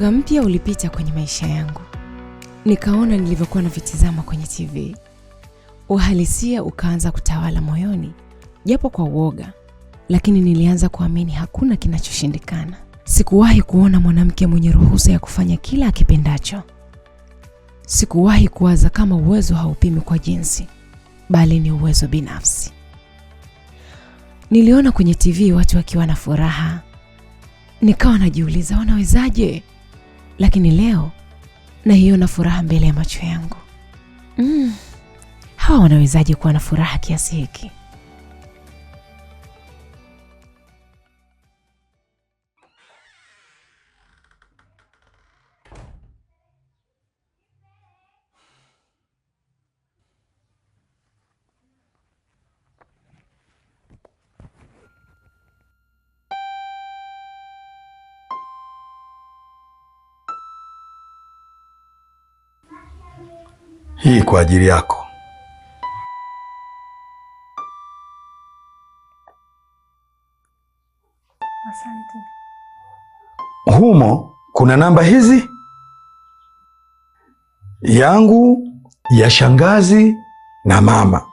Mwanga mpya ulipita kwenye maisha yangu. Nikaona nilivyokuwa navitizama kwenye TV. Uhalisia ukaanza kutawala moyoni, japo kwa uoga, lakini nilianza kuamini hakuna kinachoshindikana. Sikuwahi kuona mwanamke mwenye ruhusa ya kufanya kila akipendacho. Sikuwahi kuwaza kama uwezo haupimi kwa jinsi, bali ni uwezo binafsi. Niliona kwenye TV watu wakiwa na furaha. Nikawa najiuliza wanawezaje? Lakini leo naiona furaha mbele ya macho yangu. Hawa wanawezaje kuwa na furaha kiasi hiki? Hii kwa ajili yako. Asante. Humo kuna namba hizi: yangu, ya shangazi na mama.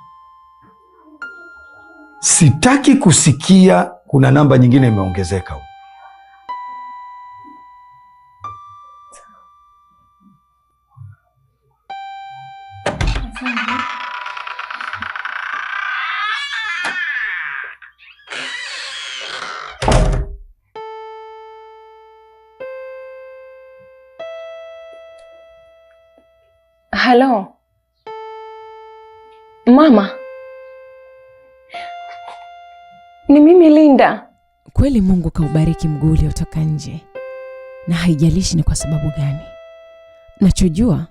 Sitaki kusikia kuna namba nyingine imeongezeka huko. Halo. Mama. Ni mimi Linda. Kweli Mungu kaubariki mguu uliotoka nje. Na haijalishi ni kwa sababu gani. Nachojua,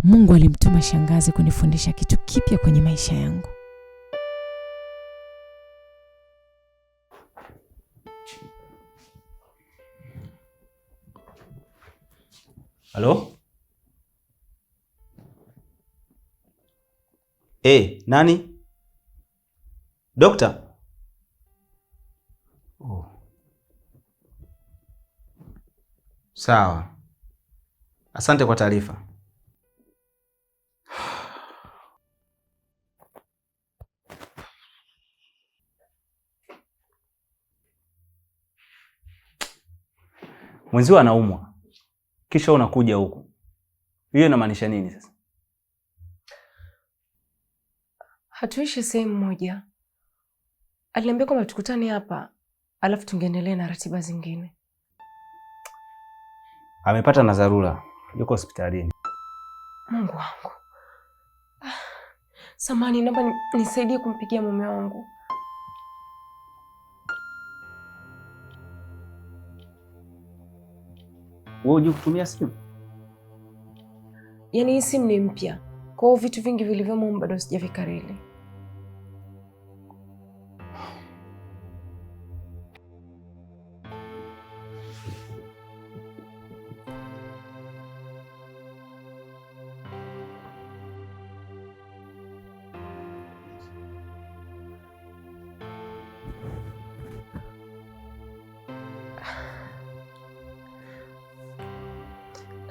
Mungu alimtuma shangazi kunifundisha kitu kipya kwenye maisha yangu. Halo? Nani? Dokta? Oh. Sawa. Asante kwa taarifa. Mwenzio anaumwa. Kisha unakuja huku. Hiyo inamaanisha nini sasa? Hatuishi sehemu moja. Aliniambia kwamba tukutane hapa, alafu tungeendelea na ratiba zingine. Amepata na dharura. Yuko hospitalini. Mungu wangu. Samahani, naomba nisaidie kumpigia mume wangu. Wewe unajua kutumia simu? Yaani hii simu ni mpya. Kwa hiyo vitu vingi vilivyomo bado sijavikariri.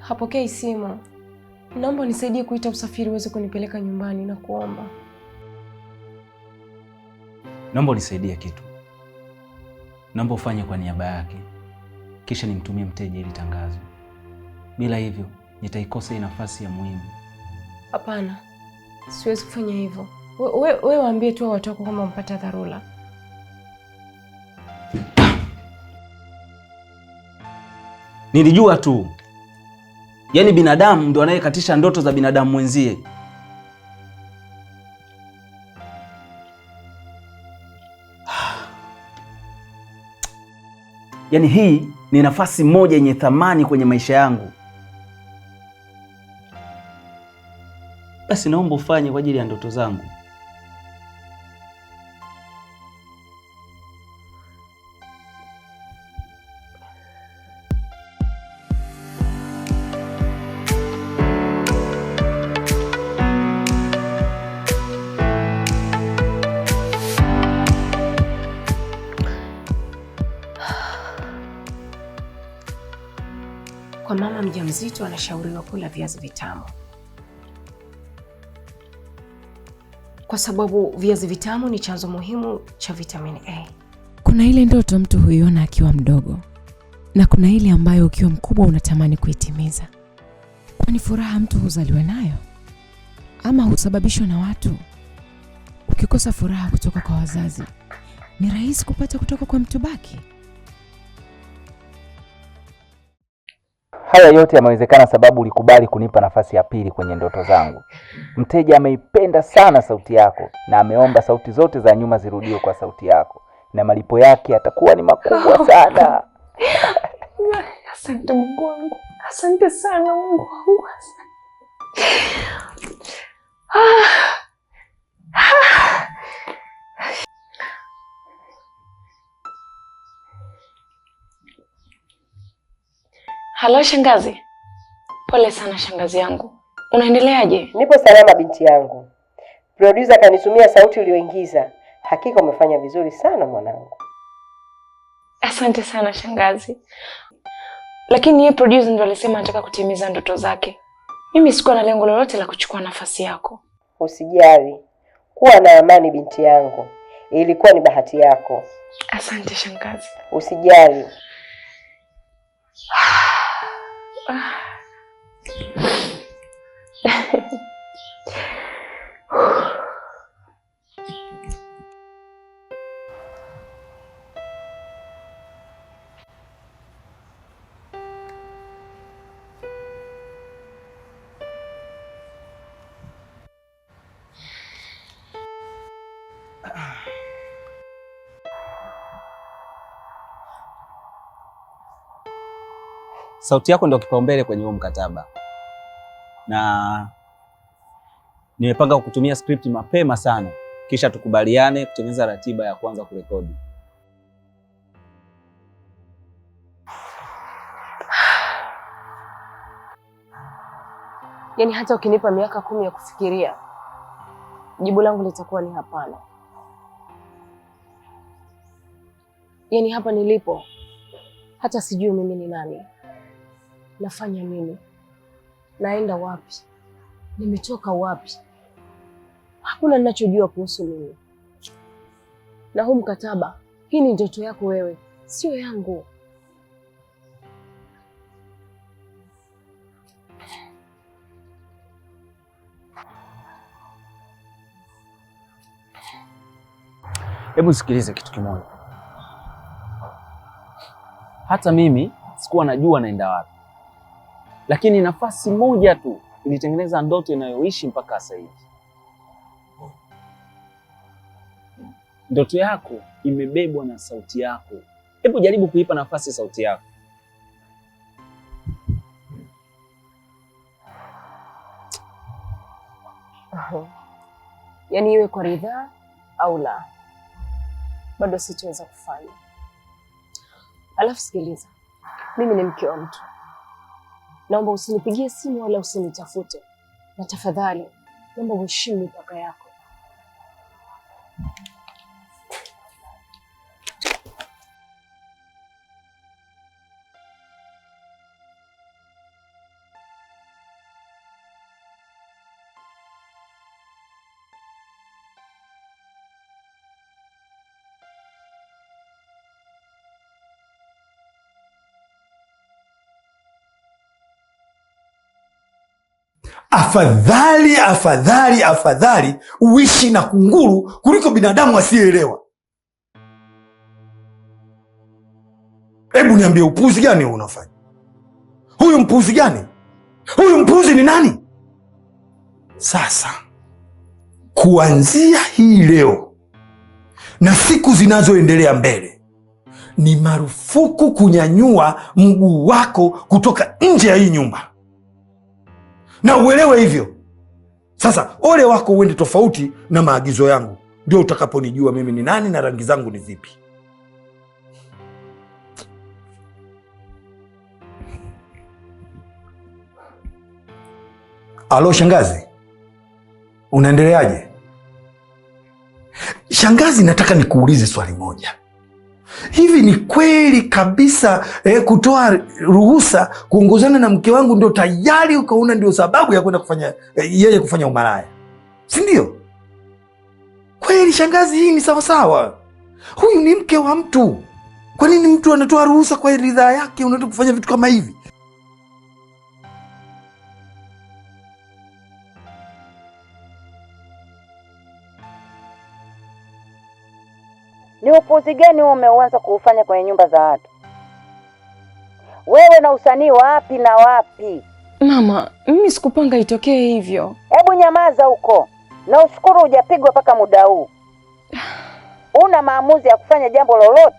Hapokei simu. Naomba unisaidie kuita usafiri uweze kunipeleka nyumbani na kuomba. Naomba unisaidie kitu. Naomba ufanye kwa niaba yake. Kisha nimtumie mteja ili tangazo. Bila hivyo, nitaikosa hii nafasi ya muhimu. Hapana. Siwezi kufanya hivyo. Wewe waambie tu watu wako kama mpata dharura. Nilijua tu. Yaani binadamu ndo anayekatisha ndoto za binadamu mwenzie. Yaani hii ni nafasi moja yenye thamani kwenye maisha yangu. Basi naomba ufanye kwa ajili ya ndoto zangu. Kwa mama mjamzito anashauriwa kula viazi vitamu, kwa sababu viazi vitamu ni chanzo muhimu cha vitamini A. Kuna ile ndoto mtu huiona akiwa mdogo, na kuna ile ambayo ukiwa mkubwa unatamani kuitimiza. Kwani furaha mtu huzaliwa nayo ama husababishwa na watu? Ukikosa furaha kutoka kwa wazazi, ni rahisi kupata kutoka kwa mtu baki. Haya yote yamewezekana sababu ulikubali kunipa nafasi ya pili kwenye ndoto zangu. Mteja ameipenda sana sauti yako na ameomba sauti zote za nyuma zirudiwe kwa sauti yako, na malipo yake yatakuwa ni makubwa sana. Asante Mungu wangu. Asante sana Mungu wangu. Halo shangazi. Pole sana shangazi yangu. Unaendeleaje? Nipo salama binti yangu. Producer kanitumia sauti uliyoingiza. Hakika umefanya vizuri sana mwanangu. Asante sana shangazi. Lakini yeye producer ndo alisema anataka kutimiza ndoto zake. Mimi sikuwa na lengo lolote la kuchukua nafasi yako. Usijali. Kuwa na amani binti yangu. Ilikuwa ni bahati yako. Asante shangazi. Usijali. Sauti yako ndio kipaumbele kwenye huo mkataba, na nimepanga kukutumia script mapema sana, kisha tukubaliane kutengeneza ratiba ya kuanza kurekodi. Yaani hata ukinipa miaka 10 ya kufikiria, jibu langu litakuwa ni hapana. Yaani hapa nilipo, hata sijui mimi ni nani, nafanya nini, naenda wapi, nimetoka wapi. Hakuna ninachojua kuhusu mimi. Na huu mkataba, hii ni ndoto yako wewe, sio yangu. Hebu sikilize kitu kimoja. Hata mimi sikuwa najua naenda wapi, lakini nafasi moja tu ilitengeneza ndoto inayoishi mpaka sasa hivi. Ndoto yako imebebwa na sauti yako. Hebu jaribu kuipa nafasi sauti yako. Yaani iwe kwa ridhaa au la, bado sitaweza kufanya. Alafu sikiliza, mimi ni mke wa mtu. Naomba usinipigie simu wala usinitafute. Na tafadhali, naomba uheshimu mipaka yako. Afadhali, afadhali, afadhali uishi na kunguru kuliko binadamu asiyeelewa. Hebu niambie, upuzi gani unafanya? Huyu mpuzi gani? Huyu mpuzi ni nani? Sasa kuanzia hii leo na siku zinazoendelea mbele, ni marufuku kunyanyua mguu wako kutoka nje ya hii nyumba. Na uelewe hivyo. Sasa ole wako uende tofauti na maagizo yangu, ndio utakaponijua mimi ni nani na rangi zangu ni zipi. Alo shangazi, unaendeleaje? Shangazi, nataka nikuulize swali moja. Hivi ni kweli kabisa kutoa ruhusa kuongozana na mke wangu ndio tayari ukaona ndio sababu ya kwenda kufanya yeye kufanya umalaya, si ndio? Kweli shangazi, hii ni sawasawa? Huyu ni mke wa mtu. Kwa nini mtu anatoa ruhusa kwa ridhaa yake unaenda kufanya vitu kama hivi? Ni upuzi gani wewe umeuanza kuufanya kwenye nyumba za watu? Wewe na usanii wapi na wapi? Mama, mimi sikupanga itokee hivyo. Hebu nyamaza huko. Na ushukuru hujapigwa mpaka muda huu. Una maamuzi ya kufanya jambo lolote?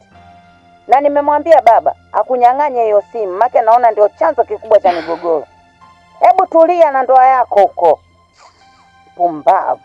Na nimemwambia baba akunyang'anye hiyo simu, maana naona ndio chanzo kikubwa cha migogoro. Hebu tulia na ndoa yako huko. Pumbavu.